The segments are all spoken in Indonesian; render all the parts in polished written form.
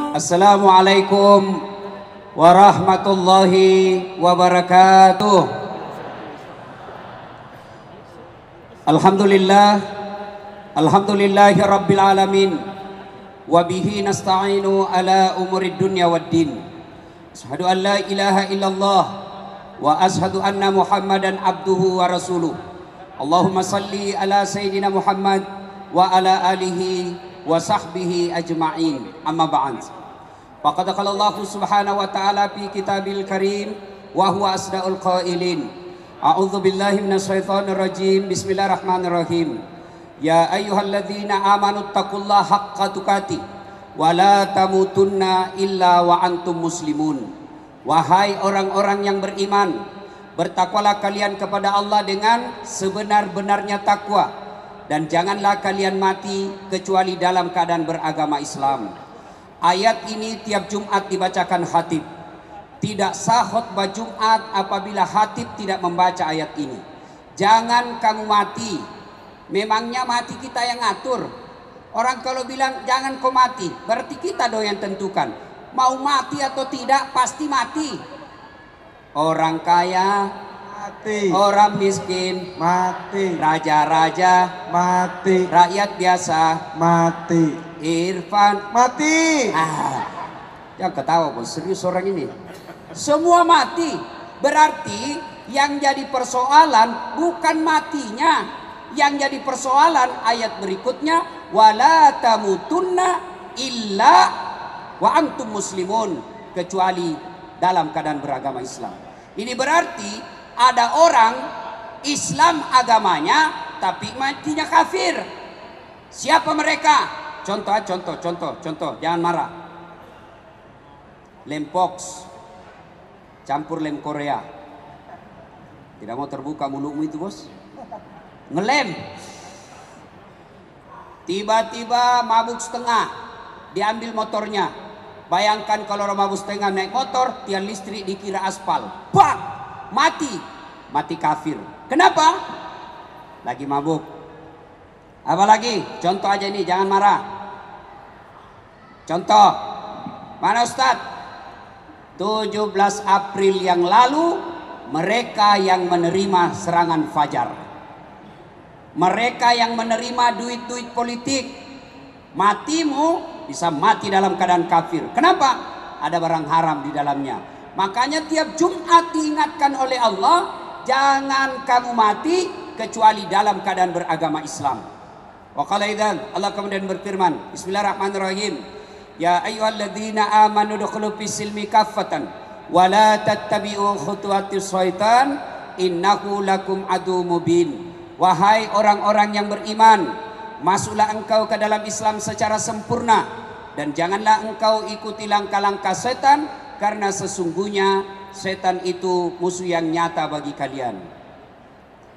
Assalamualaikum warahmatullahi wabarakatuh. Alhamdulillahi rabbil alamin. Wabihi nasta'inu ala umurid dunya waddin. Ashhadu an la ilaha illallah wa ashhadu anna muhammadan abduhu wa rasuluh. Allahumma salli ala sayyidina Muhammad wa ala alihi wa sahbihi ajma'in. Amma ba'd. Faqad qala Allah subhanahu wa ta'ala fi kitabil karim wa huwa asdaqul qailin. A'udzu billahi minasy syaithanir rajim. Bismillahirrahmanirrahim. Ya ayyuhalladzina amanu taqullaha haqqa tuqatih wa la tamutunna illa wa antum muslimun. Wahai orang-orang yang beriman, bertakwalah kalian kepada Allah dengan sebenar-benarnya takwa, dan janganlah kalian mati kecuali dalam keadaan beragama Islam. Ayat ini tiap Jumat dibacakan khatib. Tidak sah khutbah Jumat apabila khatib tidak membaca ayat ini. Jangan kamu mati. Memangnya mati kita yang ngatur? Orang kalau bilang jangan kau mati, berarti kita dong yang tentukan. Mau mati atau tidak pasti mati. Orang kaya mati, orang miskin mati, raja-raja mati, rakyat biasa mati, Irfan mati. Yang ketawa bos, serius orang ini. Semua mati. Berarti yang jadi persoalan bukan matinya. Yang jadi persoalan ayat berikutnya, wala tamutunna illa wa antum muslimun, kecuali dalam keadaan beragama Islam. Ini berarti ada orang Islam agamanya tapi matinya kafir. Siapa mereka? Contoh, jangan marah. Lem Pox campur lem Korea. Tidak mau terbuka mulutmu itu bos. Ngelem. Tiba-tiba mabuk setengah, diambil motornya. Bayangkan kalau orang mabuk setengah naik motor, tiang listrik dikira aspal. Pak, mati kafir. Kenapa? Lagi mabuk. Apalagi? Contoh aja ini, jangan marah. Contoh, mana Ustadz? 17 April yang lalu mereka yang menerima serangan fajar, mereka yang menerima duit-duit politik, matimu bisa mati dalam keadaan kafir. Kenapa? Ada barang haram di dalamnya. Makanya tiap Jumat diingatkan oleh Allah, jangan kamu mati kecuali dalam keadaan beragama Islam. Wa qala idzan, Allah kemudian berfirman, Bismillahirrahmanirrahim. Ya ayyuhalladzina amanu dukhulu fis-silmi kaffatan wa la tattabi'u khutuwatis syaitan innahu lakum adu mubin. Wahai orang-orang yang beriman, masuklah engkau ke dalam Islam secara sempurna dan janganlah engkau ikuti langkah-langkah setan, karena sesungguhnya setan itu musuh yang nyata bagi kalian.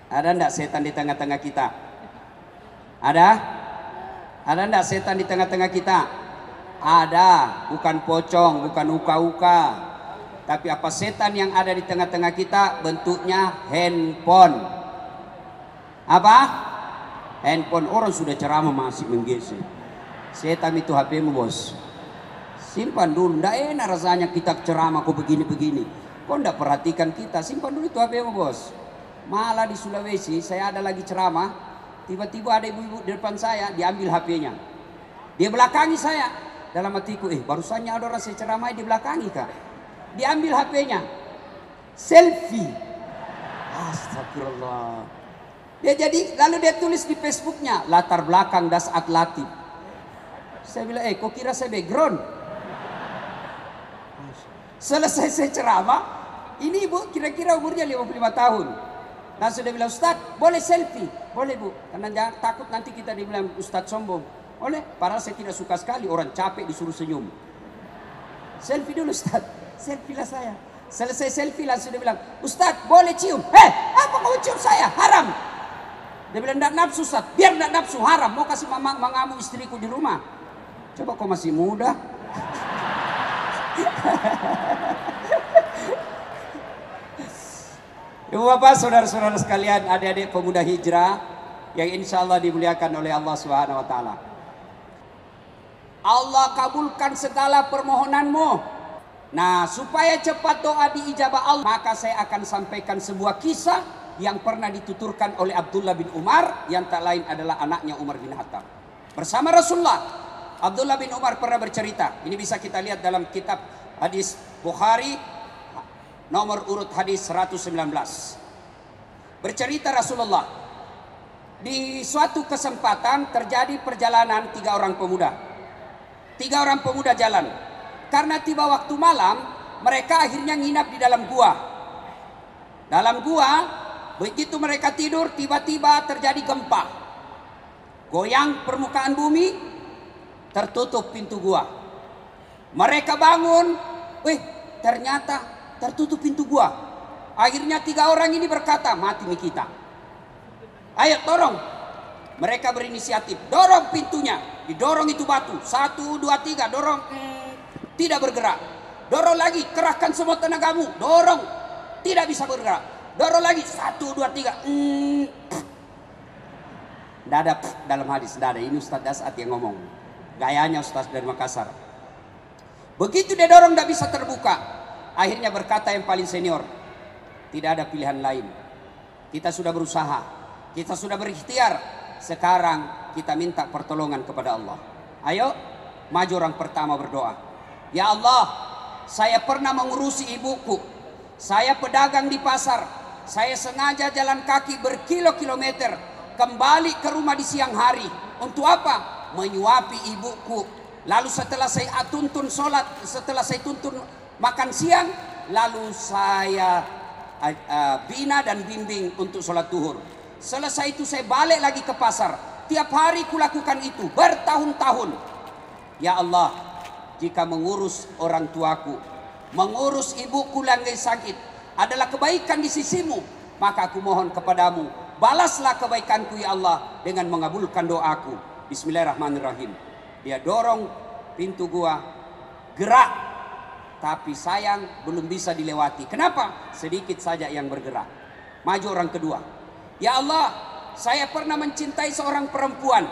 Ada enggak setan di tengah-tengah kita? Ada? Ada enggak setan di tengah-tengah kita? Ada, bukan pocong, bukan uka-uka. Tapi apa setan yang ada di tengah-tengah kita? Bentuknya handphone. Apa? Handphone. Orang sudah ceramah masih menggesek. Setan itu HP-mu bos. Simpan dulu, ndak enak rasanya kita ceramah kok begini-begini. Kok ndak perhatikan kita, simpan dulu itu HP-mu bos. Malah di Sulawesi saya ada lagi ceramah, tiba-tiba ada ibu-ibu di depan saya, diambil HP-nya. Dia belakangi saya. Dalam hatiku, barusannya ada orang saya ceramah di belakangi kak. Diambil HP-nya. Selfie. Astagfirullah. Dia jadi, lalu dia tulis di Facebooknya, latar belakang Dasat Latif. Saya bilang, kok kira saya background? Selesai saya ceramah, ini ibu kira-kira umurnya 55 tahun. Langsung dia bilang, Ustaz, boleh selfie? Boleh bu, karena jangan takut nanti kita dibilang Ustaz sombong. Oleh, padahal saya tidak suka sekali orang capek disuruh senyum. Selfie dulu Ustaz, selfie lah saya. Selesai selfie langsung dia bilang, Ustaz boleh cium? Apa kau cium saya? Haram. Dia bilang, enggak nafsu Ustaz. Biar enggak nafsu, haram. Mau kasih mengamu istriku di rumah. Coba kau masih muda. Ibu bapak, saudara-saudara sekalian, adik-adik pemuda hijrah yang insya Allah dimuliakan oleh Allah Subhanahu wa Ta'ala. Allah kabulkan segala permohonanmu. Nah, supaya cepat doa diijabah Allah, maka saya akan sampaikan sebuah kisah yang pernah dituturkan oleh Abdullah bin Umar, yang tak lain adalah anaknya Umar bin Khattab. Bersama Rasulullah, Abdullah bin Umar pernah bercerita. Ini bisa kita lihat dalam kitab hadis Bukhari, nomor urut hadis 119. Bercerita Rasulullah, di suatu kesempatan terjadi perjalanan 3 orang pemuda. 3 orang pemuda jalan. Karena tiba waktu malam, mereka akhirnya nginap di dalam gua. Dalam gua, begitu mereka tidur, tiba-tiba terjadi gempa. Goyang permukaan bumi, tertutup pintu gua. Mereka bangun, ternyata tertutup pintu gua. Akhirnya 3 orang ini berkata, mati nih kita. Ayo dorong. Mereka berinisiatif, dorong pintunya. Didorong itu batu, 1, 2, 3, dorong. Tidak bergerak. Dorong lagi, kerahkan semua tenagamu. Dorong, tidak bisa bergerak. Dorong lagi, 1, 2, 3. Tidak ada dalam hadis, tidak ada. Ini Ustaz Dasat yang ngomong. Gayanya Ustaz dari Makassar. Begitu dia dorong tidak bisa terbuka. Akhirnya berkata yang paling senior, tidak ada pilihan lain. Kita sudah berusaha, kita sudah berikhtiar. Sekarang kita minta pertolongan kepada Allah. Ayo, maju orang pertama berdoa. Ya Allah, saya pernah mengurusi ibuku. Saya pedagang di pasar. Saya sengaja jalan kaki berkilo-kilometer kembali ke rumah di siang hari. Untuk apa? Menyuapi ibuku. Lalu setelah saya tuntun sholat, setelah saya tuntun makan siang, lalu saya bina dan bimbing untuk sholat duhur. Selesai itu saya balik lagi ke pasar. Tiap hari kulakukan itu bertahun-tahun. Ya Allah, jika mengurus orang tuaku, mengurus ibuku yang sakit adalah kebaikan di sisimu, maka aku mohon kepadamu, balaslah kebaikanku ya Allah dengan mengabulkan doaku. Bismillahirrahmanirrahim. Dia dorong pintu gua, gerak, tapi sayang belum bisa dilewati. Kenapa? Sedikit saja yang bergerak. Maju orang kedua. Ya Allah, saya pernah mencintai seorang perempuan.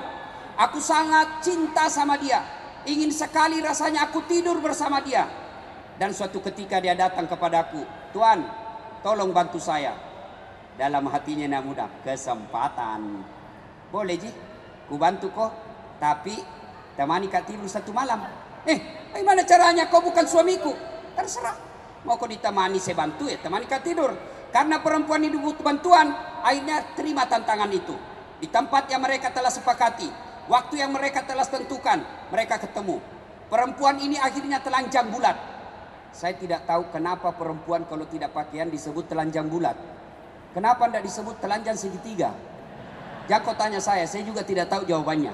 Aku sangat cinta sama dia. Ingin sekali rasanya aku tidur bersama dia. Dan suatu ketika dia datang kepadaku, Tuan, tolong bantu saya. Dalam hatinya nak mudah, kesempatan. Boleh Ji, ku bantu kau, tapi temani kak tidur 1 malam. Bagaimana caranya? Kau bukan suamiku. Terserah. Mau kau ditemani saya bantu ya, temani kak tidur. Karena perempuan ini butuh bantuan, akhirnya terima tantangan itu. Di tempat yang mereka telah sepakati. Waktu yang mereka telah tentukan, mereka ketemu. Perempuan ini akhirnya telanjang bulat. Saya tidak tahu kenapa perempuan kalau tidak pakaian disebut telanjang bulat. Kenapa tidak disebut telanjang segitiga? Jangan kau tanya saya juga tidak tahu jawabannya.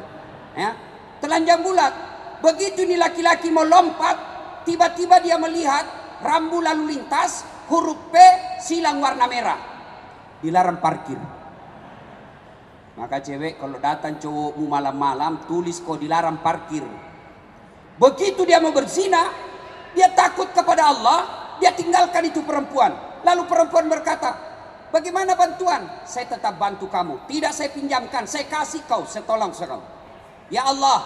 Ya? Telanjang bulat. Begitu ini laki-laki mau lompat, tiba-tiba dia melihat rambu lalu lintas, huruf P, silang warna merah. Dilarang parkir. Maka cewek kalau datang cowokmu malam-malam, tulis kau dilarang parkir. Begitu dia mau berzina, dia takut kepada Allah, dia tinggalkan itu perempuan. Lalu perempuan berkata, bagaimana bantuan? Saya tetap bantu kamu. Tidak saya pinjamkan, saya kasih kau, saya tolong kau. Ya Allah,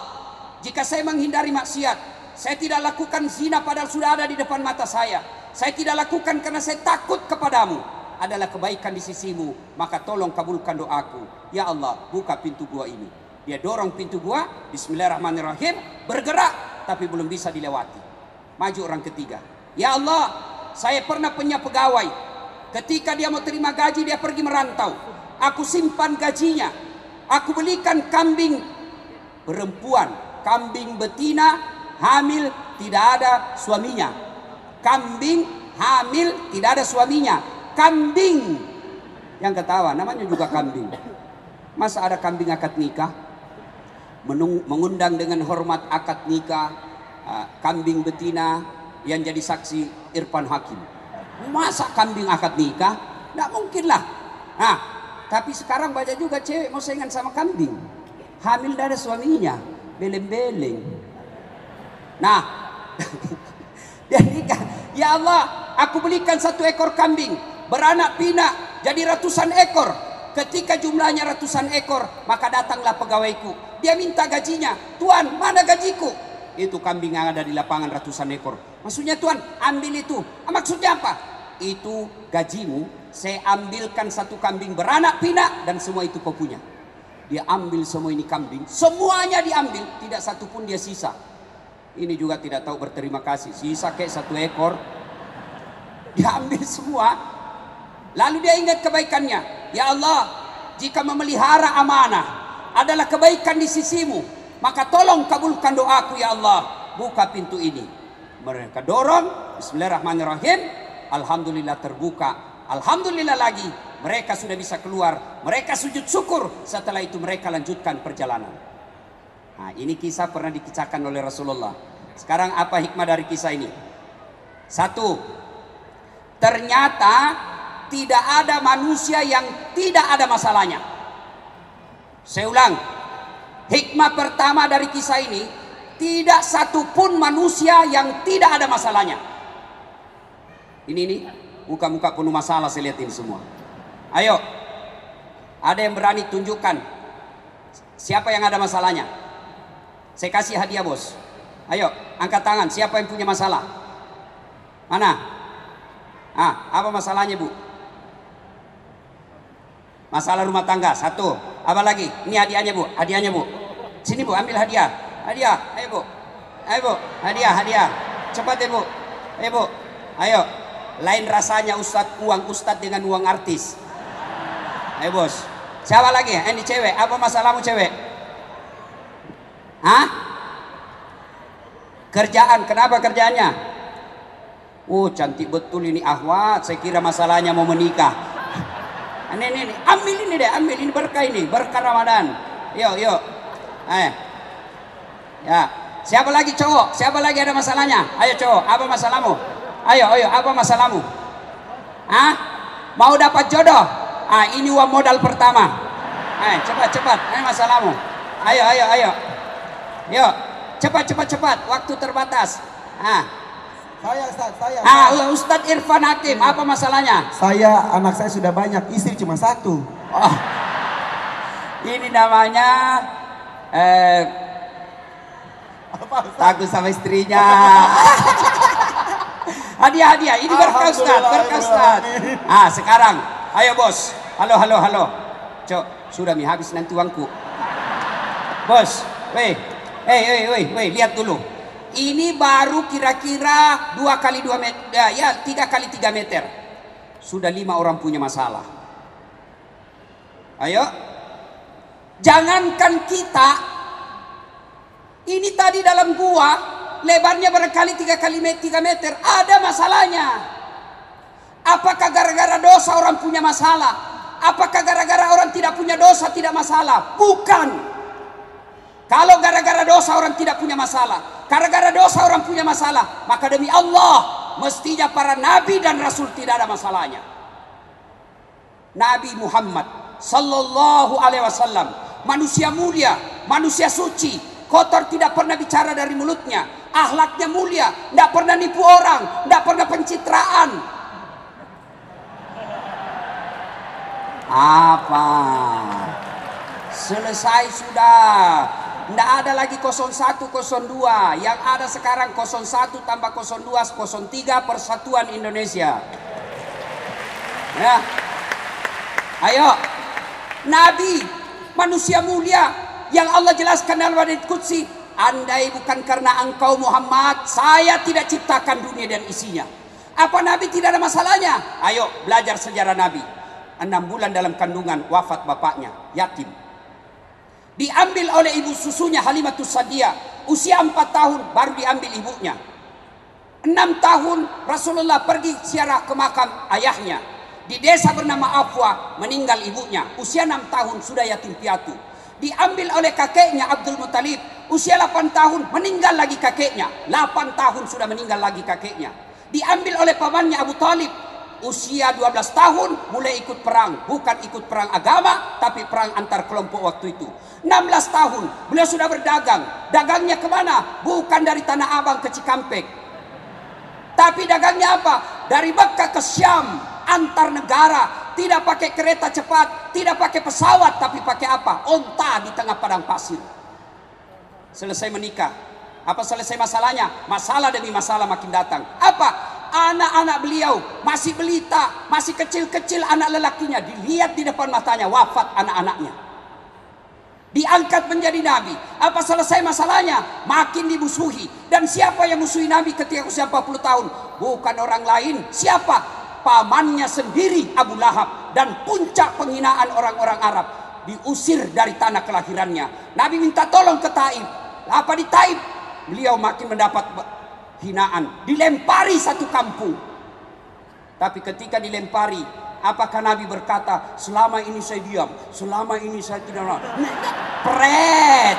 jika saya menghindari maksiat, saya tidak lakukan zina padahal sudah ada di depan mata saya. Saya tidak lakukan karena saya takut kepadamu. Adalah kebaikan di sisimu, maka tolong kabulkan doaku. Ya Allah, buka pintu gua ini. Dia dorong pintu gua, bismillahirrahmanirrahim, bergerak, tapi belum bisa dilewati. Maju orang ketiga. Ya Allah, saya pernah punya pegawai. Ketika dia mau terima gaji, dia pergi merantau. Aku simpan gajinya. Aku belikan kambing perempuan, kambing betina, hamil, tidak ada suaminya. Kambing hamil, tidak ada suaminya. Kambing yang ketawa, namanya juga kambing. Masa ada kambing akad nikah? Mengundang dengan hormat akad nikah kambing betina yang jadi saksi Irfan Hakim. Masa kambing akad nikah? Tidak mungkin lah. Nah, tapi sekarang banyak juga cewek mau saingan sama kambing. Hamil tidak ada suaminya, beleng-beleng. Nah, dia nikah. Ya Allah, aku belikan 1 ekor kambing, beranak pinak jadi ratusan ekor. Ketika jumlahnya ratusan ekor, maka datanglah pegawaiku. Dia minta gajinya. Tuan, mana gajiku? Itu kambing yang ada di lapangan ratusan ekor. Maksudnya Tuhan, ambil itu. Maksudnya apa? Itu gajimu. Saya ambilkan satu kambing beranak pinak dan semua itu kau punya. Dia ambil semua ini kambing. Semuanya diambil. Tidak satu pun dia sisa. Ini juga tidak tahu berterima kasih. Sisa kayak satu ekor. Dia ambil semua. Lalu dia ingat kebaikannya. Ya Allah, jika memelihara amanah adalah kebaikan di sisimu, maka tolong kabulkan doaku ya Allah. Buka pintu ini. Mereka dorong. Bismillahirrahmanirrahim. Alhamdulillah terbuka. Alhamdulillah lagi. Mereka sudah bisa keluar. Mereka sujud syukur. Setelah itu mereka lanjutkan perjalanan. Nah, ini kisah pernah dikisahkan oleh Rasulullah. Sekarang apa hikmah dari kisah ini? Satu, ternyata tidak ada manusia yang tidak ada masalahnya. Saya ulang, hikmah pertama dari kisah ini, tidak satupun manusia yang tidak ada masalahnya. Ini muka-muka penuh masalah saya lihat ini semua. Ayo, ada yang berani tunjukkan siapa yang ada masalahnya? Saya kasih hadiah bos. Ayo, angkat tangan. Siapa yang punya masalah? Mana? Apa masalahnya bu? Masalah rumah tangga. Satu. Apa lagi? Ini hadiahnya bu. Hadiahnya bu. Sini bu, ambil hadiah. Hadiah. Ayo bu. Ayo bu. Hadiah. Cepat ya bu. Ayo bu. Ayo. Lain rasanya uang ustadz dengan uang artis. Ayo bos. Siapa lagi? Ini cewek. Apa masalahmu cewek? Kerjaan. Kenapa kerjaannya? Oh cantik betul ini Ahwat. Saya kira masalahnya mau menikah. Ini. Ambil ini deh. Ambil ini berkah ini. Berkah Ramadan. Yuk. Ayo. Ya. Siapa lagi cowok? Siapa lagi ada masalahnya? Ayo cowok. Apa masalahmu? Ayo. Apa masalahmu? Mau dapat jodoh? Ini uang modal pertama. Ayo cepat. Ayo masalahmu. Ayo. Yuk. Cepat. Waktu terbatas. Saya Ustaz, Ustadz Irfan Hakim, apa masalahnya? Anak saya sudah banyak, istri cuma satu. Oh, ini namanya takut sama istrinya. Hadiah. Ini berkah Ustaz. Sekarang, ayo bos. Halo. Cok, sudah habis nanti uangku. Bos, weh, lihat dulu. Ini baru kira-kira 2 kali 2 meter, ya 3 kali 3 meter. Sudah 5 orang punya masalah. Ayo. Jangankan kita. Ini tadi dalam gua, lebarnya barangkali 3 kali 3 meter. Ada masalahnya. Apakah gara-gara dosa orang punya masalah? Apakah gara-gara orang tidak punya dosa tidak masalah? Bukan. Kalau gara-gara dosa orang tidak punya masalah, gara-gara dosa orang punya masalah, maka demi Allah, mestinya para nabi dan rasul tidak ada masalahnya. Nabi Muhammad sallallahu alaihi wasallam, manusia mulia, manusia suci, kotor tidak pernah bicara dari mulutnya, akhlaknya mulia, tidak pernah nipu orang, tidak pernah pencitraan. Apa? Selesai sudah. Tidak ada lagi 01, 02. Yang ada sekarang 01 tambah 02, 03 Persatuan Indonesia. Ya. Ayo. Nabi, manusia mulia yang Allah jelaskan dalam hadits qudsi, andai bukan karena engkau Muhammad, saya tidak ciptakan dunia dan isinya. Apa Nabi tidak ada masalahnya? Ayo belajar sejarah Nabi. 6 bulan dalam kandungan wafat bapaknya, yatim. Diambil oleh ibu susunya Halimatus Sa'diyah. Usia 4 tahun baru diambil ibunya. 6 tahun Rasulullah pergi ziarah ke makam ayahnya. Di desa bernama Afwa meninggal ibunya. Usia 6 tahun sudah yatim piatu. Diambil oleh kakeknya Abdul Muttalib. Usia 8 tahun meninggal lagi kakeknya. 8 tahun sudah meninggal lagi kakeknya. Diambil oleh pamannya Abu Talib. Usia 12 tahun mulai ikut perang. Bukan ikut perang agama, tapi perang antar kelompok waktu itu. 16 tahun beliau sudah berdagang. Dagangnya kemana? Bukan dari Tanah Abang ke Cikampek, tapi dagangnya apa? Dari Mekah ke Syam, antar negara. Tidak pakai kereta cepat, tidak pakai pesawat, tapi pakai apa? Onta di tengah padang pasir. Selesai menikah, Apa selesai masalahnya? Masalah demi masalah makin datang. Apa? Anak-anak beliau masih belita, masih kecil-kecil anak lelakinya, dilihat di depan matanya wafat anak-anaknya. Diangkat menjadi nabi. Apa selesai masalahnya? Makin dimusuhi. Dan siapa yang musuhi nabi ketika usia 40 tahun? Bukan orang lain. Siapa? Pamannya sendiri, Abu Lahab. Dan puncak penghinaan orang-orang Arab, diusir dari tanah kelahirannya. Nabi minta tolong ke Taif. Apa di Taif? Beliau makin mendapat hinaan, dilempari satu kampung. Tapi ketika dilempari, apakah Nabi berkata, selama ini saya diam, selama ini saya tidak mau? Pret.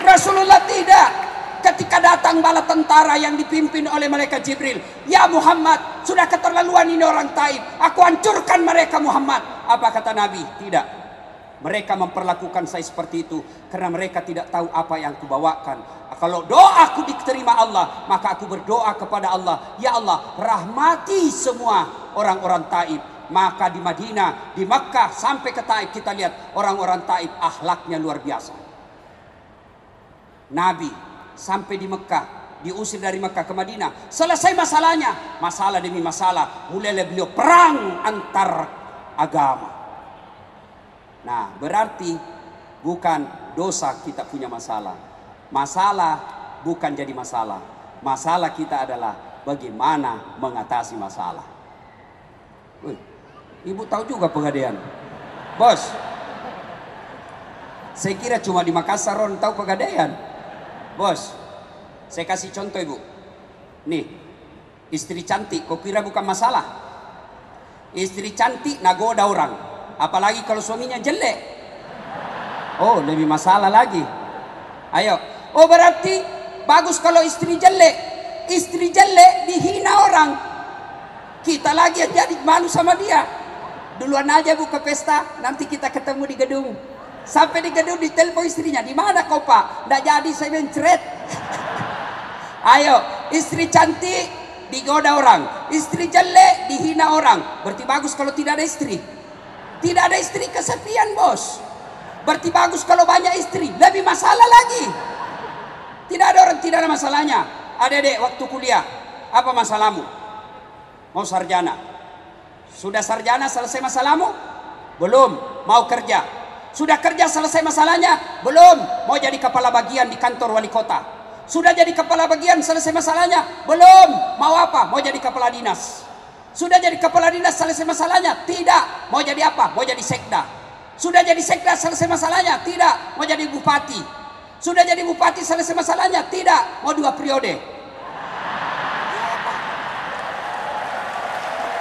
Rasulullah tidak. Ketika datang bala tentara yang dipimpin oleh malaikat Jibril, ya Muhammad, sudah keterlaluan ini orang Taif, aku hancurkan mereka Muhammad. Apa kata Nabi? Tidak. Mereka memperlakukan saya seperti itu karena mereka tidak tahu apa yang aku bawakan. Kalau doaku diterima Allah, maka aku berdoa kepada Allah, ya Allah, rahmati semua orang-orang Taif. Maka di Madinah, di Makkah sampai ke Taif, kita lihat orang-orang Taif akhlaknya luar biasa. Nabi sampai di Mekah, diusir dari Mekah ke Madinah, selesai masalahnya, masalah demi masalah, mulailah beliau perang antar agama. Nah, berarti bukan dosa kita punya masalah. Masalah bukan jadi masalah. Masalah kita adalah bagaimana mengatasi masalah. Ibu tahu juga Pegadaian, bos. Saya kira cuma di Makassar orang tahu Pegadaian, bos. Saya kasih contoh ibu. Nih, istri cantik, kau kira bukan masalah? Istri cantik nagoda orang. Apalagi kalau suaminya jelek. Oh, lebih masalah lagi. Ayo. Oh, berarti bagus kalau istri jelek. Istri jelek dihina orang. Kita lagi yang jadi malu sama dia. Duluan aja buka pesta, nanti kita ketemu di gedung. Sampai di gedung ditelepon istrinya, di mana kau Pak? Nggak jadi, saya mencret. Ayo, istri cantik digoda orang, istri jelek dihina orang. Berarti bagus kalau tidak ada istri. Tidak ada istri kesepian bos. Berarti bagus kalau banyak istri, lebih masalah lagi. Tidak ada orang tidak ada masalahnya. Adik-adik waktu kuliah, apa masalahmu? Mau sarjana. Sudah sarjana selesai masalahmu? Belum. Mau kerja. Sudah kerja selesai masalahnya? Belum. Mau jadi kepala bagian di kantor wali kota. Sudah jadi kepala bagian selesai masalahnya? Belum. Mau apa? Mau jadi kepala dinas. Sudah jadi kepala dinas selesai masalahnya? Tidak. Mau jadi apa? Mau jadi sekda. Sudah jadi sekda selesai masalahnya? Tidak. Mau jadi bupati. Sudah jadi bupati selesai masalahnya? Tidak. Mau 2 periode.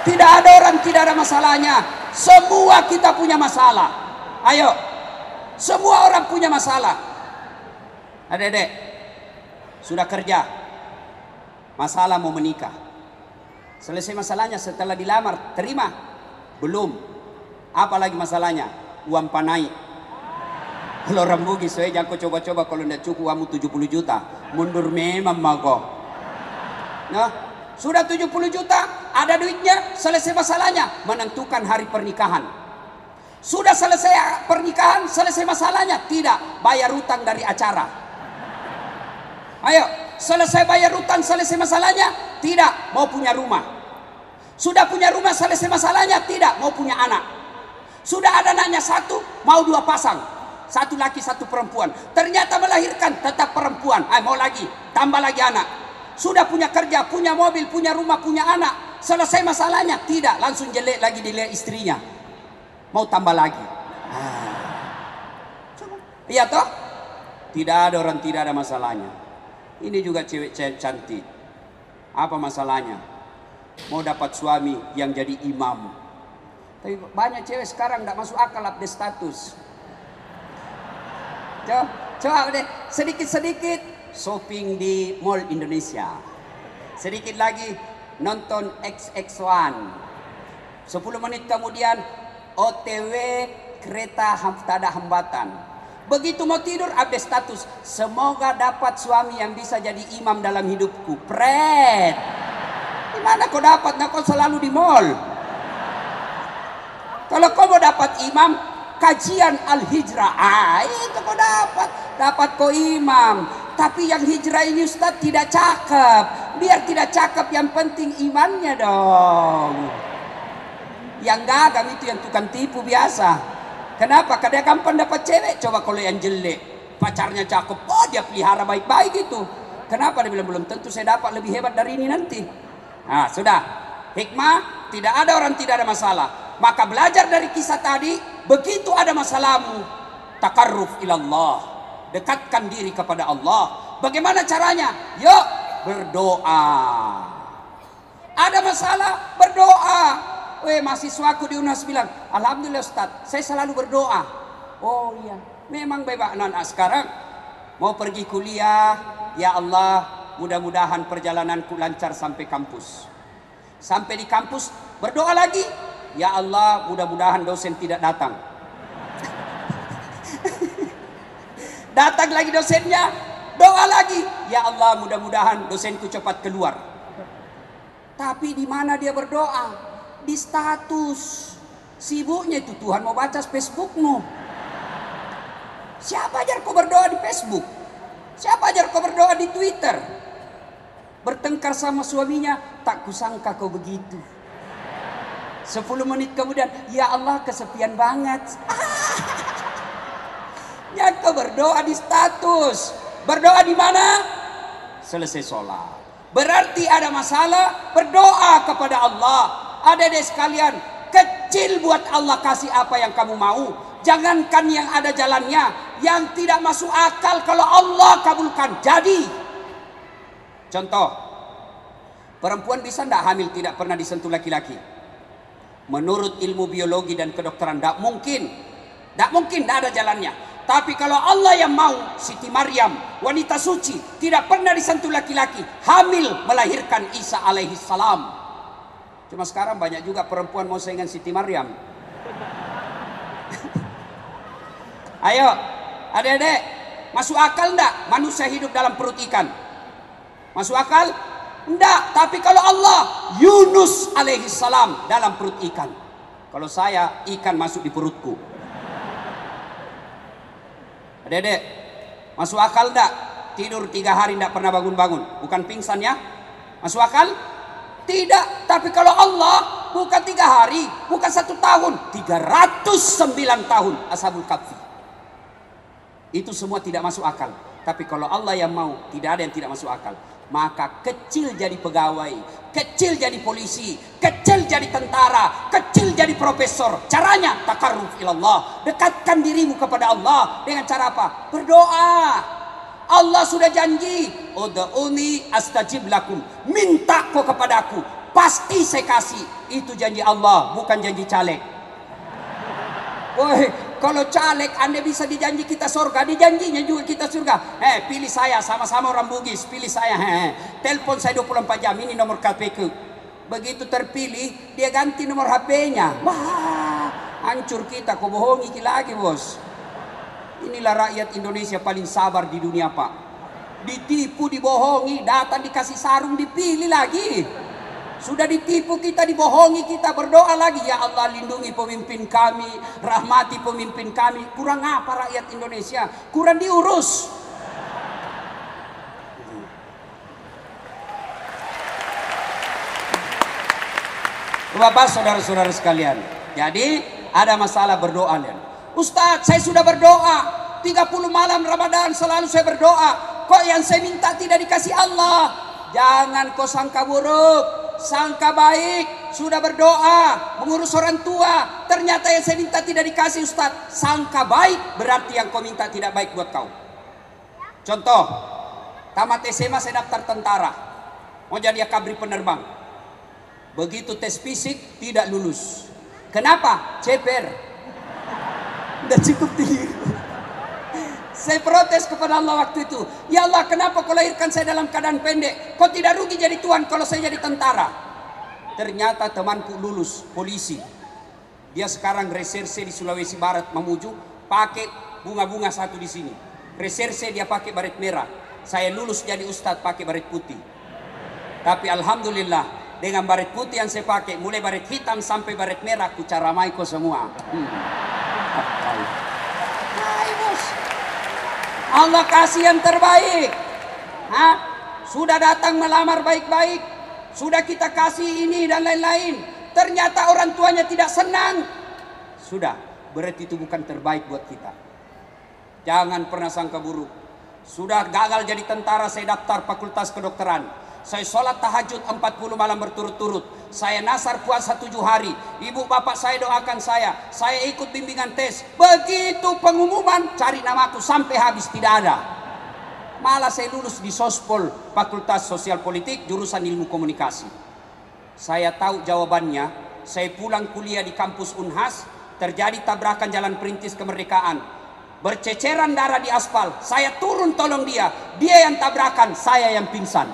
Tidak ada orang tidak ada masalahnya. Semua kita punya masalah. Ayo. Semua orang punya masalah. Adik-adik, sudah kerja. Masalah mau menikah. Selesai masalahnya setelah dilamar, terima? Belum. Apa lagi masalahnya? Uang panai. Kalau orang Bugis, saya jangan coba-coba kalau tidak cukup uangmu 70 juta. Mundur memang mau. Nah, sudah 70 juta, ada duitnya, selesai masalahnya, menentukan hari pernikahan. Sudah selesai pernikahan, selesai masalahnya? Tidak, bayar hutang dari acara. Ayo, selesai bayar hutang, selesai masalahnya? Tidak, mau punya rumah. Sudah punya rumah, selesai masalahnya? Tidak, mau punya anak. Sudah ada anaknya 1, mau 2 pasang. 1 laki 1 perempuan. Ternyata melahirkan tetap perempuan. Mau lagi, tambah lagi anak. Sudah punya kerja, punya mobil, punya rumah, punya anak. Selesai masalahnya? Tidak, langsung jelek lagi dilihat istrinya. Mau tambah lagi. Iya toh? Tidak ada orang tidak ada masalahnya. Ini juga cewek cantik. Apa masalahnya? Mau dapat suami yang jadi imam. Tapi banyak cewek sekarang tidak masuk akal update status. Coba deh, sedikit-sedikit shopping di Mall Indonesia. Sedikit lagi nonton XX1. 10 menit kemudian OTW kereta tak ada hambatan. Begitu mau tidur update status, semoga dapat suami yang bisa jadi imam dalam hidupku. Pret. Gimana kau dapat? Nah, kau selalu di mall. Kalau kau mau dapat imam, kajian al-hijrah. Itu kau dapat kau imam. Tapi yang hijrah ini Ustaz tidak cakep. Biar tidak cakep, yang penting imannya dong. Yang gagal itu yang tukang tipu biasa. Kenapa? Karena gampang dapat cewek. Coba kalau yang jelek, pacarnya cakep, oh dia pelihara baik-baik itu. Kenapa? Dia bilang belum tentu saya dapat lebih hebat dari ini nanti. Nah sudah, hikmah, tidak ada orang tidak ada masalah. Maka belajar dari kisah tadi, begitu ada masalahmu, takarruf ilallah, dekatkan diri kepada Allah. Bagaimana caranya? Yuk berdoa. Ada masalah, berdoa. Mahasiswaku di UNAS bilang, alhamdulillah Ustaz, saya selalu berdoa. Oh iya, memang bebas anak sekarang mau pergi kuliah, ya Allah, mudah-mudahan perjalananku lancar sampai kampus. Sampai di kampus berdoa lagi, ya Allah, mudah-mudahan dosen tidak datang. Datang lagi dosennya, doa lagi, ya Allah, mudah-mudahan dosenku cepat keluar. Tapi di mana dia berdoa? Di status. Sibuknya itu Tuhan mau baca Facebookmu. Siapa ajar kau berdoa di Facebook? Siapa ajar kau berdoa di Twitter? Bertengkar sama suaminya, tak kusangka kau begitu. 10 menit kemudian, ya Allah kesepian banget. Ya kau berdoa di status. Berdoa di mana? Selesai sholat. Berarti ada masalah, berdoa kepada Allah. Adik-adik sekalian, kecil buat Allah kasih apa yang kamu mau. Jangankan yang ada jalannya, yang tidak masuk akal kalau Allah kabulkan jadi. Contoh, perempuan bisa tidak hamil tidak pernah disentuh laki-laki? Menurut ilmu biologi dan kedokteran tidak mungkin. Tidak mungkin, tidak ada jalannya. Tapi kalau Allah yang mau, Siti Maryam, wanita suci, tidak pernah disentuh laki-laki, hamil melahirkan Isa alaihi salam. Cuma sekarang banyak juga perempuan mau saingan Siti Maryam. Ayo, adik-adik, masuk akal enggak manusia hidup dalam perut ikan? Masuk akal? Enggak, tapi kalau Allah, Yunus alaihi salam dalam perut ikan. Kalau saya, ikan masuk di perutku. Adik-adik, masuk akal enggak? Tidur 3 hari enggak pernah bangun-bangun. Bukan pingsan ya? Masuk akal? Tidak, tapi kalau Allah bukan 3 hari, bukan 1 tahun, 309 tahun Ashabul Kahfi. Itu semua tidak masuk akal. Tapi kalau Allah yang mau, tidak ada yang tidak masuk akal. Maka kecil jadi pegawai, kecil jadi polisi, kecil jadi tentara, kecil jadi profesor. Caranya takarruf ilallah, dekatkan dirimu kepada Allah dengan cara apa? Berdoa. Allah sudah janji, ud'uni astajib lakum, minta kau kepadaku, pasti saya kasih. Itu janji Allah, bukan janji caleg. Woi, kalau caleg Anda bisa dijanji kita surga, dijanjinya juga kita surga. Pilih saya, sama-sama orang Bugis, pilih saya. Telepon saya 24 jam, ini nomor KPK. Begitu terpilih, dia ganti nomor HP-nya. Wah, hancur kita, kau bohongi lagi bos. Inilah rakyat Indonesia paling sabar di dunia Pak. Ditipu, dibohongi, datang dikasih sarung, dipilih lagi. Sudah ditipu kita, dibohongi kita, berdoa lagi. Ya Allah lindungi pemimpin kami, rahmati pemimpin kami. Kurang apa rakyat Indonesia? Kurang diurus. Bapak saudara-saudara sekalian, jadi ada masalah berdoa lihat. Ustadz, saya sudah berdoa 30 malam Ramadan, selalu saya berdoa. Kok yang saya minta tidak dikasih Allah? Jangan kau sangka buruk, sangka baik. Sudah berdoa, mengurus orang tua, ternyata yang saya minta tidak dikasih Ustadz. Sangka baik, berarti yang kau minta tidak baik buat kau. Contoh, tamat SMA saya daftar tentara, mau jadi akabri penerbang. Begitu tes fisik tidak lulus. Kenapa? Ceper. Udah cukup tinggi. Saya protes kepada Allah waktu itu. Ya Allah, kenapa kau lahirkan saya dalam keadaan pendek? Kau tidak rugi jadi tuan kalau saya jadi tentara? Ternyata temanku lulus polisi. Dia sekarang reserse di Sulawesi Barat Mamuju, pakai bunga-bunga satu di sini. Reserse dia pakai baret merah. Saya lulus jadi ustadz pakai baret putih. Tapi alhamdulillah, dengan baret putih yang saya pakai, mulai baret hitam sampai baret merah, ku caramai kau semua. Hai bos, Allah kasih yang terbaik. Hah? Sudah datang melamar baik-baik, sudah kita kasih ini dan lain-lain, ternyata orang tuanya tidak senang. Sudah, berarti itu bukan terbaik buat kita. Jangan pernah sangka buruk. Sudah gagal jadi tentara, saya daftar fakultas kedokteran. Saya sholat tahajud 40 malam berturut-turut. Saya nasar puasa 7 hari. Ibu bapak saya doakan saya ikut bimbingan tes. Begitu pengumuman, cari namaku sampai habis tidak ada. Malah saya lulus di Sospol, Fakultas Sosial Politik, jurusan Ilmu Komunikasi. Saya tahu jawabannya. Saya pulang kuliah di kampus Unhas, terjadi tabrakan Jalan Perintis Kemerdekaan. Berceceran darah di aspal. Saya turun tolong dia yang tabrakan, saya yang pingsan.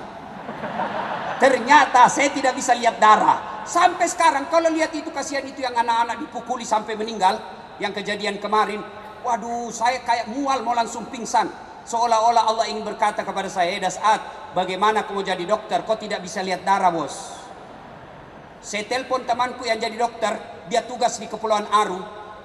Ternyata saya tidak bisa lihat darah. Sampai sekarang kalau lihat itu, kasihan itu yang anak-anak dipukuli sampai meninggal, yang kejadian kemarin, waduh, saya kayak mual mau langsung pingsan. Seolah-olah Allah ingin berkata kepada saya, Dasat, bagaimana kau mau jadi dokter, kau tidak bisa lihat darah bos. Saya telepon temanku yang jadi dokter, dia tugas di Kepulauan Aru,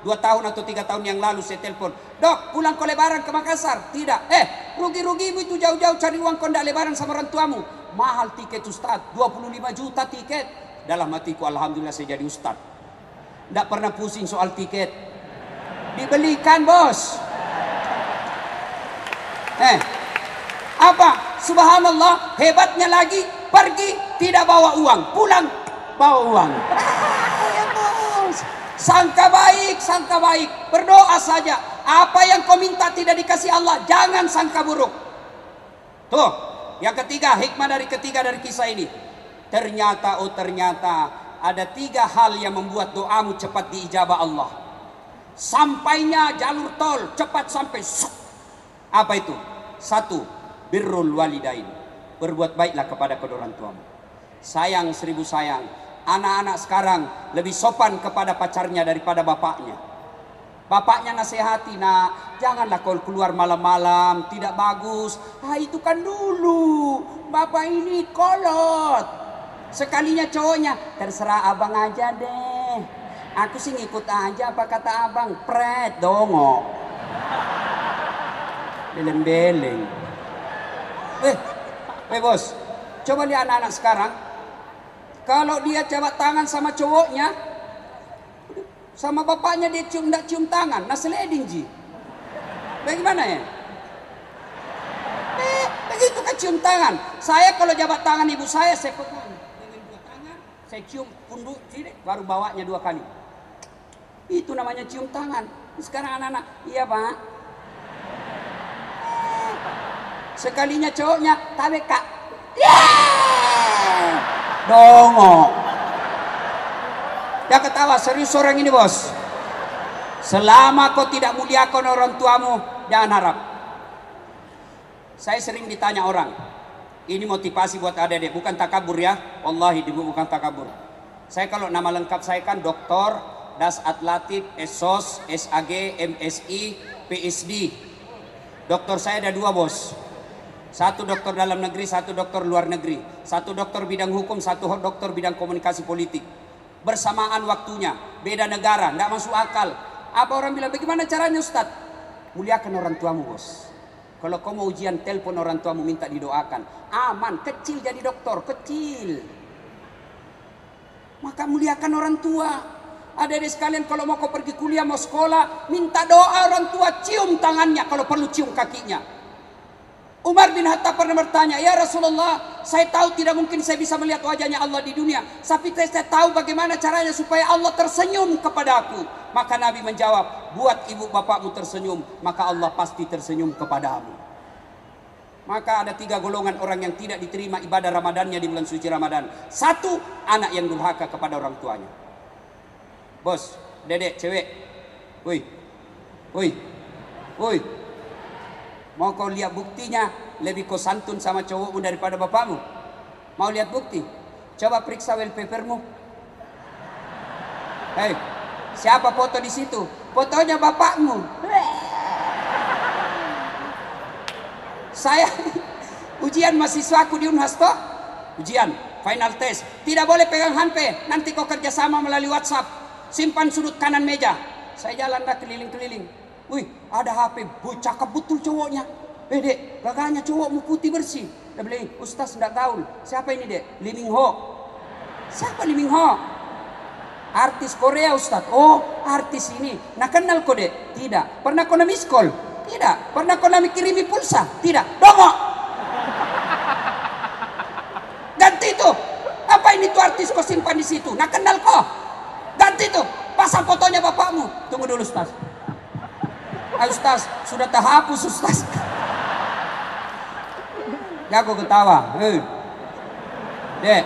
2 tahun atau 3 tahun yang lalu saya telepon, Dok, pulang kau lebaran ke Makassar? Tidak. Rugi-rugimu itu jauh-jauh cari uang kau ndak lebaran sama orang tuamu. Mahal tiket Ustaz, 25 juta tiket. Dalam hatiku, alhamdulillah saya jadi Ustaz. Ndak pernah pusing soal tiket. Dibelikan bos. Apa? Subhanallah, hebatnya lagi, pergi tidak bawa uang, pulang bawa uang. Sangka baik, berdoa saja. Apa yang kau minta tidak dikasih Allah, jangan sangka buruk. Tuh, yang ketiga, hikmah dari kisah ini. Ternyata ada 3 hal yang membuat doamu cepat diijabah Allah. Sampainya jalur tol, cepat sampai. Apa itu? 1, birrul walidain. Berbuat baiklah kepada kedua orang tuamu. Sayang 1000 sayang. Anak-anak sekarang lebih sopan kepada pacarnya daripada bapaknya. Bapaknya nasihati, nak, janganlah kau keluar malam-malam, tidak bagus. Itu kan dulu, bapak ini kolot. Sekalinya cowoknya, terserah abang aja deh. Aku sih ngikut aja apa kata abang, pret dongo. Beleng-beleng. Bos, coba lihat anak-anak sekarang. Kalau dia jabat tangan sama cowoknya, sama bapaknya dia nggak cium tangan, nasleding ji. Bagaimana ya? Begitu kan cium tangan. Saya kalau jabat tangan ibu saya pegang dengan 2 tangan, saya cium pundak sini, baru bawanya 2 kali. Itu namanya cium tangan. Sekarang anak-anak, iya pak. Sekalinya cowoknya, tabe kak. Dongo. Dia ketawa, serius orang ini bos. Selama kau tidak muliakan orang tuamu, jangan harap. Saya sering ditanya orang, ini motivasi buat adik-adik, bukan takabur ya. Wallahi bukan takabur. Saya kalau nama lengkap saya kan Dr. Dasat Latif, SOS, SAG, MSI, PSD. Doktor saya ada 2 bos. 1 dokter dalam negeri, 1 dokter luar negeri. 1 dokter bidang hukum, 1 dokter bidang komunikasi politik. Bersamaan waktunya, beda negara, tidak masuk akal. Apa orang bilang, bagaimana caranya Ustaz? Muliakan orang tuamu bos. Kalau kau mau ujian, telepon orang tuamu, minta didoakan. Aman, kecil jadi dokter, kecil. Maka muliakan orang tua. Adik-adik sekalian, kalau mau kau pergi kuliah, mau sekolah, minta doa orang tua, cium tangannya, kalau perlu cium kakinya. Umar bin Khattab pernah bertanya, ya Rasulullah, saya tahu tidak mungkin saya bisa melihat wajahnya Allah di dunia, tapi saya tahu bagaimana caranya supaya Allah tersenyum kepada aku. Maka Nabi menjawab, buat ibu bapakmu tersenyum, maka Allah pasti tersenyum kepadamu. Maka ada 3 golongan orang yang tidak diterima ibadah Ramadannya di bulan suci Ramadan. 1, anak yang durhaka kepada orang tuanya. Bos, dedek, cewek, woi, mau kau lihat buktinya, lebih kau santun sama cowokmu daripada bapakmu? Mau lihat bukti? Coba periksa wallpapermu. Siapa foto di situ? Fotonya bapakmu. Saya ujian mahasiswaku di Unhas toh, ujian final test, tidak boleh pegang HP. Nanti kau kerjasama melalui WhatsApp, simpan sudut kanan meja. Saya jalan dah keliling-keliling. Wih, ada HP, cakep betul cowoknya. Dek, gagahnya cowokmu putih bersih. Dia bilang, Ustaz enggak gaul. Siapa ini, Dek? Lee Min Ho. Siapa Lee Min Ho? Artis Korea, Ustaz. Oh, artis ini. Nah, kenal kau, Dek? Tidak. Pernah kau na miss call? Tidak. Pernah kau na kirimi pulsa? Tidak. Dongo. Ganti itu. Apa ini tuh artis kau simpan di situ? Nah, kenal kau. Ganti itu. Pasang fotonya bapakmu. Tunggu dulu, Ustaz. Ustaz, sudah terhapus, Ustaz. Jago ketawa. Dek,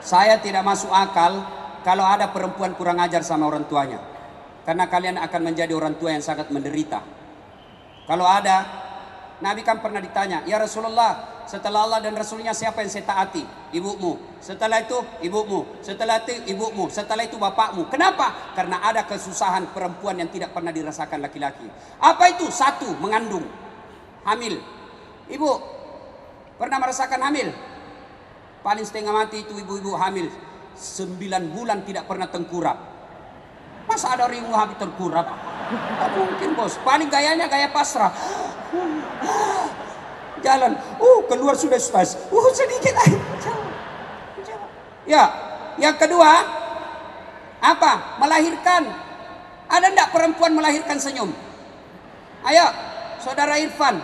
saya tidak masuk akal kalau ada perempuan kurang ajar sama orang tuanya. Karena kalian akan menjadi orang tua yang sangat menderita. Kalau ada, Nabi kan pernah ditanya, ya Rasulullah, setelah Allah dan Rasulnya siapa yang saya taati? Ibumu. Setelah itu ibumu. Setelah itu ibumu. Setelah itu bapakmu. Kenapa? Karena ada kesusahan perempuan yang tidak pernah dirasakan laki-laki. Apa itu? Satu, mengandung. Hamil. Ibu, pernah merasakan hamil? Paling setengah mati itu ibu-ibu hamil. 9 bulan tidak pernah tengkurap. Masa ada orang yang hamil tengkurap? Tak mungkin, bos. Paling gayanya gaya pasrah. Jalan, keluar sudah, Ustaz. Sedikit aja. Ya, yang kedua, apa? Melahirkan. Ada enggak perempuan melahirkan senyum? Ayo, saudara Irfan.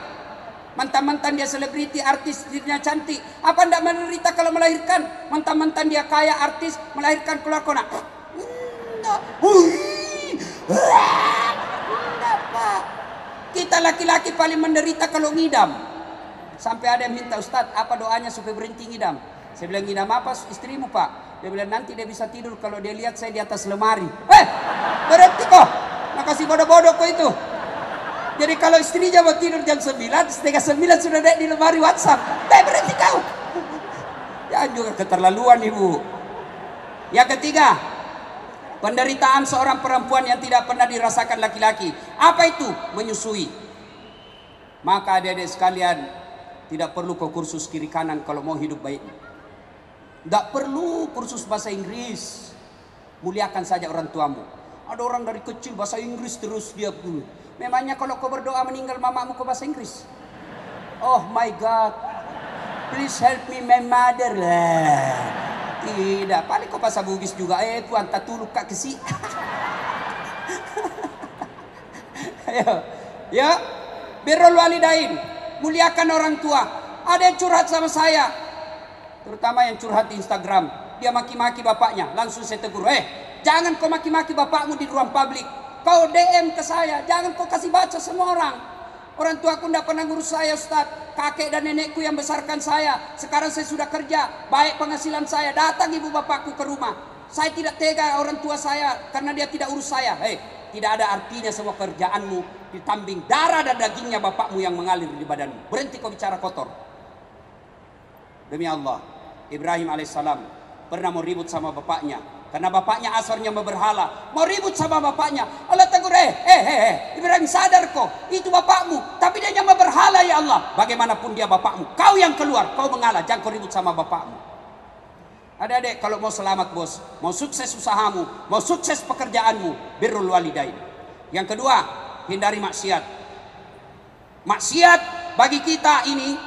Mantan-mantan dia selebriti, artis, dirinya cantik. Apa enggak menderita kalau melahirkan? Mantan-mantan dia kaya, artis, melahirkan keluar kona. Enggak. Enggak, Pak. Kita laki-laki paling menderita kalau ngidam. Sampai ada yang minta, Ustaz, apa doanya supaya berhenti ngidam? Saya bilang, ngidam apa istrimu, Pak? Dia bilang, nanti dia bisa tidur kalau dia lihat saya di atas lemari. Berhenti kok. Makasih bodoh-bodoh kok itu. Jadi kalau istrinya mau tidur jam 9, setengah 9 sudah naik di lemari WhatsApp. Berhenti kau. Jangan juga keterlaluan, Ibu. Yang ketiga, penderitaan seorang perempuan yang tidak pernah dirasakan laki-laki. Apa itu? Menyusui. Maka adik-adik sekalian, tidak perlu kau kursus kiri kanan kalau mau hidup baik. Tidak perlu kursus bahasa Inggris. Muliakan saja orang tuamu. Ada orang dari kecil bahasa Inggris terus dia dulu. Memangnya kalau kau berdoa meninggal mamamu kau bahasa Inggris? Oh my God, please help me my mother lah. Tidak, paling kau bahasa Bugis juga. Ku anta tuluk kak kesi. Ayo, ya, birrul walidain. Muliakan orang tua. Ada yang curhat sama saya, terutama yang curhat di Instagram. Dia maki-maki bapaknya. Langsung saya tegur, jangan kau maki-maki bapakmu di ruang publik. Kau DM ke saya, jangan kau kasih baca semua orang. Orang tuaku tidak pernah ngurus saya, Ustaz. Kakek dan nenekku yang besarkan saya. Sekarang saya sudah kerja, baik penghasilan saya. Datang ibu bapakku ke rumah. Saya tidak tega orang tua saya karena dia tidak urus saya. Tidak ada artinya semua kerjaanmu ditambing darah dan dagingnya bapakmu yang mengalir di badanmu. Berhenti kau bicara kotor. Demi Allah, Ibrahim alaihissalam pernah mau ribut sama bapaknya karena bapaknya asarnya berhala. Mau ribut sama bapaknya. Allah tegur, Ibrahim, sadar kau, itu bapakmu, tapi dia yang berhala, ya Allah. Bagaimanapun dia bapakmu, kau yang keluar, kau mengalah, jangan kau ribut sama bapakmu. Adik-adik, kalau mau selamat, bos, mau sukses usahamu, mau sukses pekerjaanmu, birrul walidain. Yang kedua, hindari maksiat. Maksiat bagi kita ini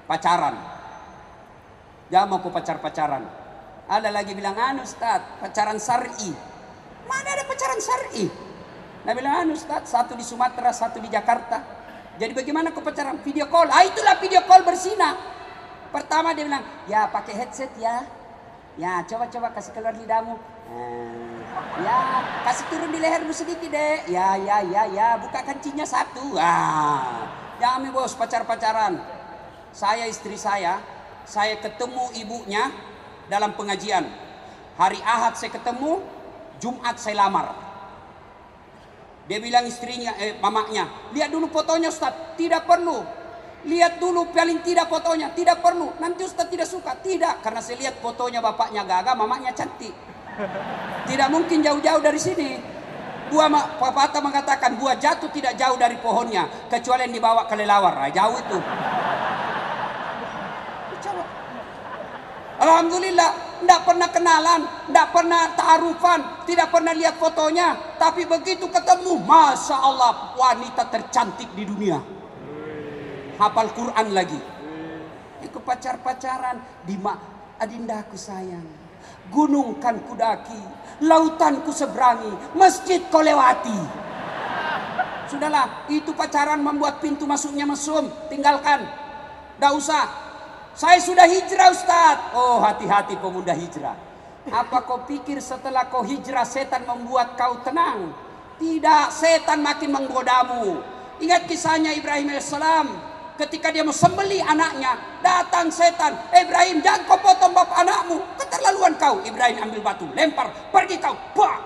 pacaran. Jangan mau pacar-pacaran. Ada lagi bilang, Ustaz, pacaran syar'i. Mana ada pacaran syar'i? Nah bilang, Ustaz, satu di Sumatera, satu di Jakarta. Jadi bagaimana kau pacaran? Video call. Itulah video call berzina. Pertama dia bilang, ya pakai headset ya. Ya coba-coba kasih keluar lidahmu. Ya kasih turun di lehermu sedikit deh. Ya buka kancingnya satu. Jangan bos pacar-pacaran. Saya istri saya ketemu ibunya dalam pengajian. Hari Ahad saya ketemu, Jumat saya lamar. Dia bilang istrinya, mamanya, lihat dulu fotonya Ustaz. Tidak perlu. Lihat dulu paling tidak fotonya. Tidak perlu. Nanti Ustaz tidak suka. Tidak. Karena saya lihat fotonya bapaknya gagah, mamanya cantik. Tidak mungkin jauh-jauh dari sini. Pepatah mengatakan buah jatuh tidak jauh dari pohonnya, kecuali yang dibawa kelelawar. Jauh itu. Alhamdulillah tidak pernah kenalan, tidak pernah ta'arufan, tidak pernah lihat fotonya, tapi begitu ketemu, Masya Allah, wanita tercantik di dunia, hafal Quran lagi. Itu pacaran adindaku sayang, gunung kan kudaki, lautan ku seberangi, masjid kau lewati. Sudahlah, itu pacaran membuat pintu masuknya mesum, tinggalkan. Tidak usah. Saya sudah hijrah Ustaz. Oh, hati-hati pemuda hijrah. Apa kau pikir setelah kau hijrah setan membuat kau tenang? Tidak, setan makin menggodamu. Ingat kisahnya Ibrahim AS. Ketika dia mau sembelih anaknya, datang setan. Ibrahim, jangan kau potong bapak anakmu. Keterlaluan kau. Ibrahim ambil batu, lempar, pergi kau. Bah!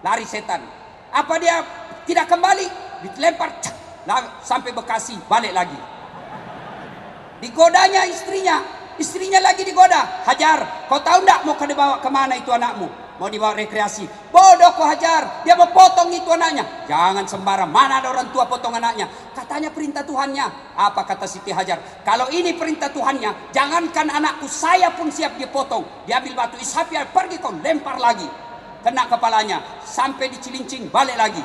Lari setan. Apa dia tidak kembali? Dilempar sampai Bekasi, balik lagi. Digodanya istrinya lagi digoda. Hajar, kau tahu enggak mau dibawa kemana itu anakmu? Mau dibawa rekreasi. Bodoh kau Hajar, dia mau potong itu anaknya. Jangan sembarang, mana ada orang tua potong anaknya? Katanya perintah Tuhannya. Apa kata Siti Hajar? Kalau ini perintah Tuhannya, jangankan anakku, saya pun siap dia potong. Dia ambil batu ishapia, pergi kau, lempar lagi. Kena kepalanya, sampai di Cilincing, balik lagi.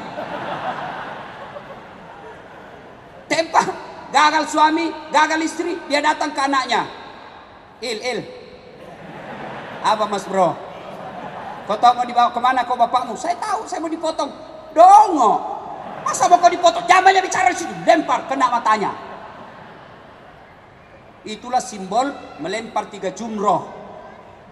Tempah, gagal suami, gagal istri, dia datang ke anaknya. Il. Apa Mas Bro? Kau tahu mau dibawa kemana kau bapakmu? Saya tahu, saya mau dipotong. Dongo. Masa mau kau dipotong? Zamannya bicara di situ, lempar, kena matanya. Itulah simbol melempar 3 jumroh.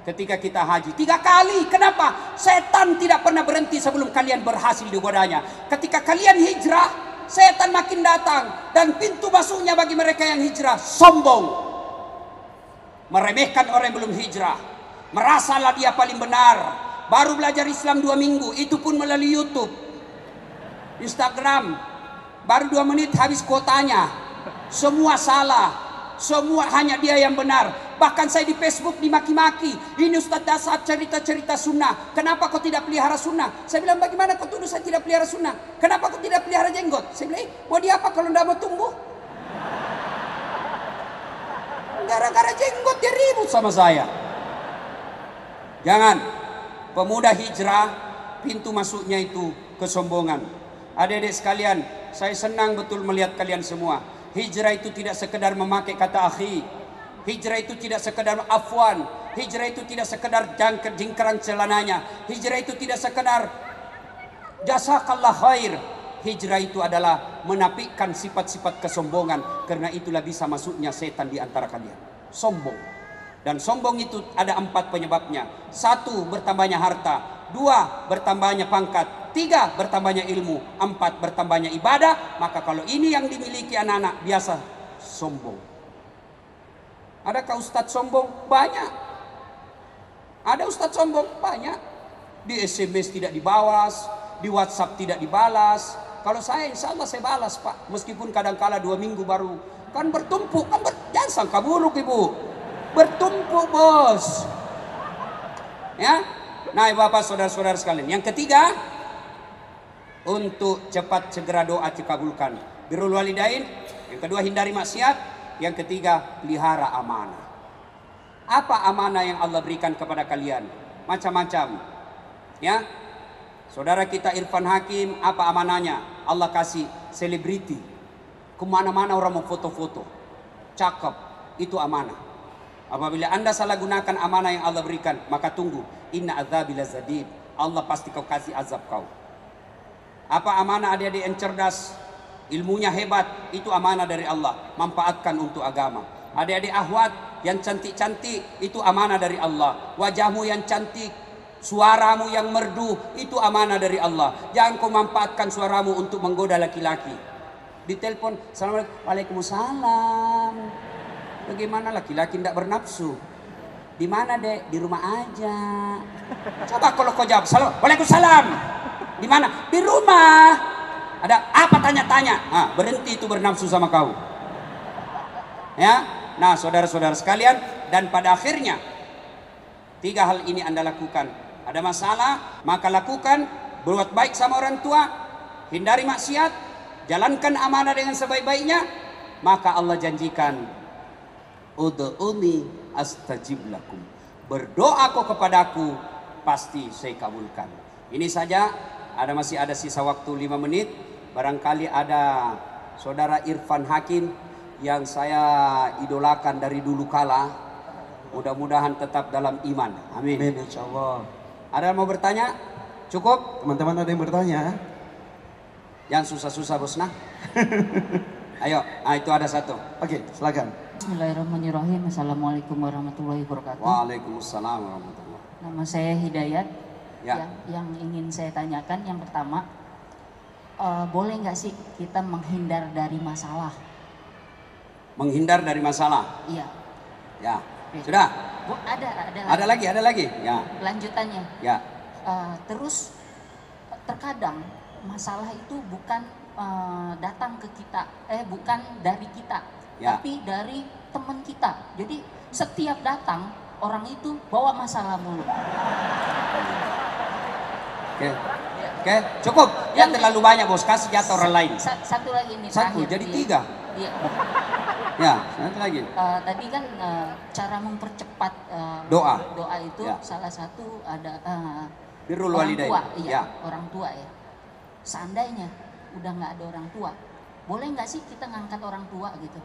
Ketika kita haji 3 kali, kenapa? Setan tidak pernah berhenti sebelum kalian berhasil digodanya. Ketika kalian hijrah, setan makin datang, dan pintu masuknya bagi mereka yang hijrah sombong, meremehkan orang yang belum hijrah, merasalah dia paling benar, baru belajar Islam 2 minggu, itu pun melalui YouTube, Instagram, baru 2 menit habis kuotanya, semua salah, semua hanya dia yang benar. Bahkan saya di Facebook dimaki-maki. Ini Ustaz Dasar cerita-cerita sunnah. Kenapa kau tidak pelihara sunnah? Saya bilang, bagaimana kau tuduh saya tidak pelihara sunnah? Kenapa kau tidak pelihara jenggot? Saya bilang, mau diapa kalau tidak mau tumbuh? Gara-gara jenggot dia ribut sama saya. Jangan. Pemuda hijrah, pintu masuknya itu kesombongan. Adik-adik sekalian, saya senang betul melihat kalian semua. Hijrah itu tidak sekedar memakai kata akhi. Hijrah itu tidak sekedar afwan. Hijrah itu tidak sekedar jingkrang celananya. Hijrah itu tidak sekedar jazakallah khair. Hijrah itu adalah menapikan sifat-sifat kesombongan. Karena itulah bisa masuknya setan di antara kalian. Sombong. Dan sombong itu ada 4 penyebabnya. 1, bertambahnya harta. 2, bertambahnya pangkat. 3, bertambahnya ilmu. 4, bertambahnya ibadah. Maka kalau ini yang dimiliki anak-anak, biasa sombong. Adakah ustadz sombong? Banyak. Ada ustadz sombong? Banyak. Di SMS tidak dibalas, di WhatsApp tidak dibalas. Kalau saya insya Allah saya balas Pak. Meskipun kadang-kala 2 minggu baru. Kan bertumpuk. Jangan sangka buruk Ibu. Bertumpuk bos. Ya. Nah Bapak saudara-saudara sekalian. Yang ketiga, untuk cepat segera doa dikabulkan. Birrul walidain. Yang kedua, hindari maksiat. Yang ketiga, pelihara amanah. Apa amanah yang Allah berikan kepada kalian? Macam-macam. Ya. Saudara kita Irfan Hakim, apa amanahnya? Allah kasih selebriti. Kemana-mana orang mau foto-foto. Cakep. Itu amanah. Apabila Anda salah gunakan amanah yang Allah berikan, maka tunggu. Inna adzabi lazadid. Allah pasti kau kasih azab kau. Apa amanah adik-adik yang cerdas? Ilmunya hebat, itu amanah dari Allah. Manfaatkan untuk agama. Adik-adik ahwat yang cantik-cantik, itu amanah dari Allah. Wajahmu yang cantik, suaramu yang merdu, itu amanah dari Allah. Jangan kau manfaatkan suaramu untuk menggoda laki-laki. Ditelepon, Assalamualaikum, Waalaikumsalam. Bagaimana laki-laki tidak bernafsu? Di mana Dek? Di rumah aja. Coba kalau kau jawab, Waalaikumsalam. Di mana? Di rumah. Ada apa tanya-tanya? Nah, berhenti itu bernafsu sama kau. Ya, nah saudara-saudara sekalian, dan pada akhirnya 3 hal ini Anda lakukan. Ada masalah, maka lakukan. Berbuat baik sama orang tua, hindari maksiat, jalankan amanah dengan sebaik-baiknya. Maka Allah janjikan, ud'uni astajib lakum. Berdoa kau kepadaku, pasti saya kabulkan. Ini saja, masih ada sisa waktu 5 menit. Barangkali ada saudara Irfan Hakim yang saya idolakan dari dulu kala. Mudah-mudahan tetap dalam iman. Amin. Amin, insya Allah. Ada yang mau bertanya? Cukup? Teman-teman ada yang bertanya? Yang susah-susah bosna. Ayo, itu ada satu. Oke, silakan. Bismillahirrahmanirrahim. Assalamualaikum warahmatullahi wabarakatuh. Waalaikumsalam warahmatullahi. Nama saya Hidayat. Ya. Yang ingin saya tanyakan yang pertama, boleh nggak sih kita menghindar dari masalah? Menghindar dari masalah. Iya. Ya. Oke. Sudah. Ada lagi. Ada lagi. Ya. Lanjutannya. Ya. Terus terkadang masalah itu bukan datang ke kita, bukan dari kita, Ya. tapi dari teman kita. Jadi setiap datang orang itu bawa masalah mulu. Oke, cukup. Ya terlalu banyak bos, kasih jatuh orang lain. Satu lagi nih. Satu, terakhir. jadi 3. Iya. Ya, satu lagi. Tadi kan cara mempercepat Doa. Doa itu Ya. salah satu ada Birrul orang walidain. tua, iya, Ya. orang tua ya. Seandainya udah nggak ada orang tua, boleh nggak sih kita ngangkat orang tua gitu?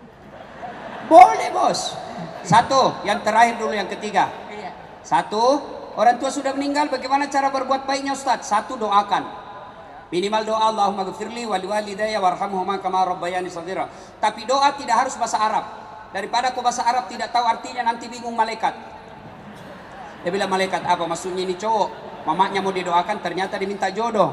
Boleh bos. Satu, yang terakhir dulu, yang ketiga. Iya. Satu, orang tua sudah meninggal, bagaimana cara berbuat baiknya Ustadz? Satu, doakan. Minimal doa, Allahumma ghfirli wali walidayya warhamhuma kama rabbayani shaghira. Tapi doa tidak harus bahasa Arab. Daripada kau bahasa Arab tidak tahu artinya, nanti bingung malaikat. Dia bilang malaikat apa maksudnya ini cowok? Mamanya mau didoakan ternyata diminta jodoh.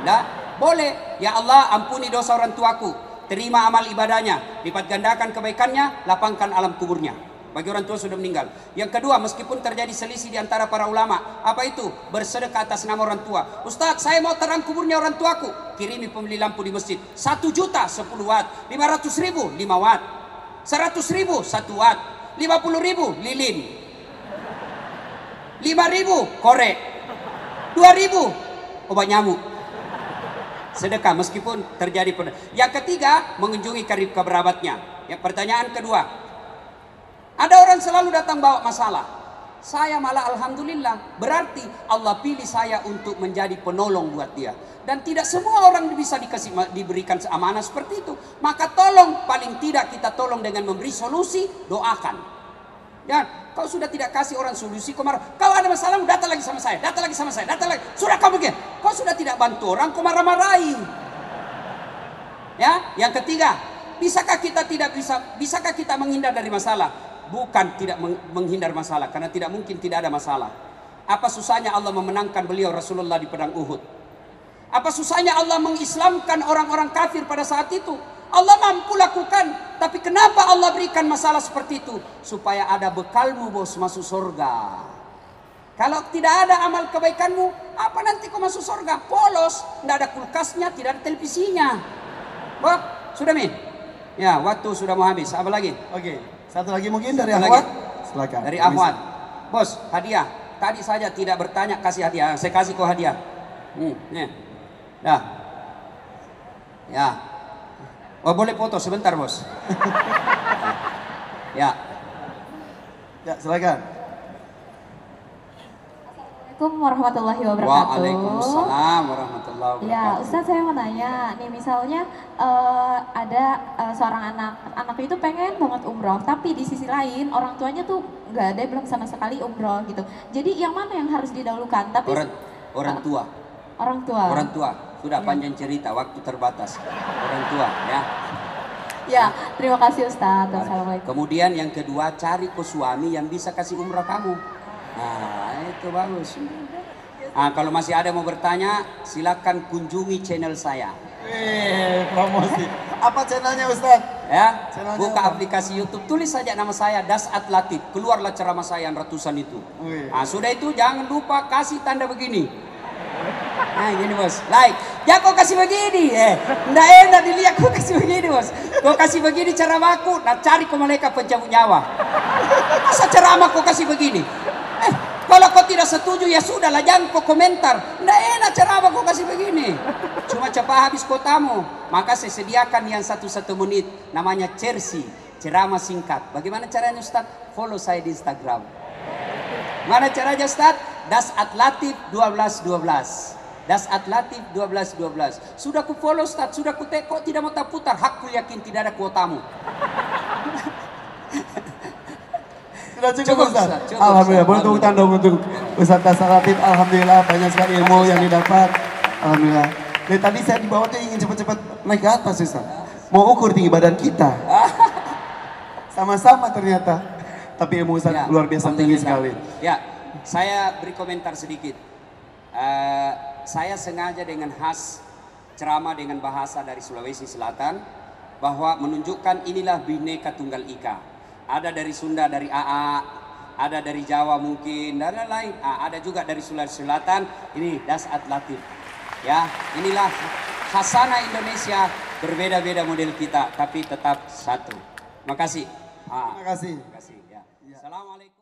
Enggak. Boleh. Ya Allah, ampuni dosa orang tuaku. Terima amal ibadahnya, lipat gandakan kebaikannya, lapangkan alam kuburnya. Bagi orang tua sudah meninggal. Yang kedua, meskipun terjadi selisih di antara para ulama, apa itu? Bersedekah atas nama orang tua. Ustadz, saya mau terang kuburnya orang tuaku. Kirimi pembeli lampu di masjid. 1 juta 10 watt, 500 ribu 5 watt, 100 ribu 1 watt, 50 ribu lilin, 5 ribu korek, 2 ribu obat nyamuk. Sedekah meskipun terjadi. Yang ketiga, mengunjungi kerabatnya. Yang pertanyaan kedua, ada orang selalu datang bawa masalah. Saya malah alhamdulillah, berarti Allah pilih saya untuk menjadi penolong buat dia. Dan tidak semua orang bisa diberikan amanah seperti itu. Maka tolong, paling tidak kita tolong dengan memberi solusi, doakan. Ya, kau sudah tidak kasih orang solusi, kau marah. Kau ada masalah, datang lagi sama saya, datang lagi sama saya, datang lagi. Sudah kau begini. Kau sudah tidak bantu orang, kau marah-marahi. Ya, yang ketiga, bisakah kita menghindar dari masalah? Bukan tidak menghindar masalah, karena tidak mungkin tidak ada masalah. Apa susahnya Allah memenangkan beliau Rasulullah di pedang Uhud? Apa susahnya Allah mengislamkan orang-orang kafir pada saat itu? Allah mampu lakukan, tapi kenapa Allah berikan masalah seperti itu? Supaya ada bekalmu bos masuk surga. Kalau tidak ada amal kebaikanmu, apa nanti kau masuk surga? Polos, tidak ada kulkasnya, tidak ada televisinya. Wah, sudah min? Ya, waktu sudah mau habis. Apa lagi? Oke, satu lagi mungkin dari Satu Ahwat. lagi. Silakan. Dari Ahwat. Bos, hadiah. Tadi saja tidak bertanya, kasih hadiah. Saya kasih kau hadiah. Nih. Dah. Ya. Oh, boleh foto sebentar, bos. Ya. Ya, silakan. Assalamualaikum warahmatullahi wabarakatuh. Waalaikumsalam warahmatullahi wabarakatuh. Ya, Ustadz saya mau nanya, nih misalnya ada seorang anak itu pengen banget umroh, tapi di sisi lain orang tuanya tuh nggak ada, belum sama sekali umroh gitu. Jadi yang mana yang harus didahulukan? Tapi orang tua. Orang tua. Orang tua. Sudah panjang cerita, waktu terbatas. Orang tua, ya. Ya, terima kasih Ustadz. Assalamualaikum. Kemudian yang kedua, cari ke suami yang bisa kasih umrah kamu. Nah, itu bagus. Nah, kalau masih ada mau bertanya, silakan kunjungi channel saya. Promosi. Apa channelnya Ustaz? Ya, Channelnya buka apa? aplikasi YouTube, tulis saja nama saya Dasat Latif, keluarlah ceramah saya yang ratusan itu. Nah, sudah itu jangan lupa kasih tanda begini. Nah, gini bos, like. Ya kau kasih begini, nggak enak dilihat kau kasih begini bos. Kau kasih begini ceramahku, nah cari kau malaikat pencabut nyawa. Masa ceramah kau kasih begini? Kalau kau tidak setuju ya sudahlah, jangan kau komentar. Nggak enak ceramah kau kasih begini. Cuma cepat habis kotamu. Maka saya sediakan yang 1 menit, namanya Cersi, ceramah singkat. Bagaimana caranya Ustaz? Follow saya di Instagram. Mana caranya Ustaz? Das Atlatif 1212. Das Atlatif 1212. Sudah ku follow Ustaz, sudah ku kok tidak mau tak putar. Hakku yakin tidak ada kuotamu. Sudah cukup Cukup, Ustaz? Ustaz, cukup, Alhamdulillah, Ustaz. boleh tepuk tangan dong untuk Ustaz Das Latif. Alhamdulillah banyak sekali ilmu yang didapat. Alhamdulillah. Dari tadi saya di bawah tuh ingin cepat-cepat naik ke atas Ustaz. Mau ukur tinggi badan kita. Sama-sama ternyata. Tapi ilmu Ustaz Ya, luar biasa tinggi alhamdulillah. sekali. Ya, saya beri komentar sedikit. Saya sengaja dengan khas ceramah dengan bahasa dari Sulawesi Selatan bahwa menunjukkan inilah Bhinneka Tunggal Ika. Ada dari Sunda, dari AA, ada dari Jawa mungkin, dan lain-lain. Ada juga dari Sulawesi Selatan. Ini Das Atlatif. Ya, inilah khasana Indonesia, berbeda-beda model kita, tapi tetap satu. Makasih. Terima kasih. Terima kasih. Ya. Assalamualaikum.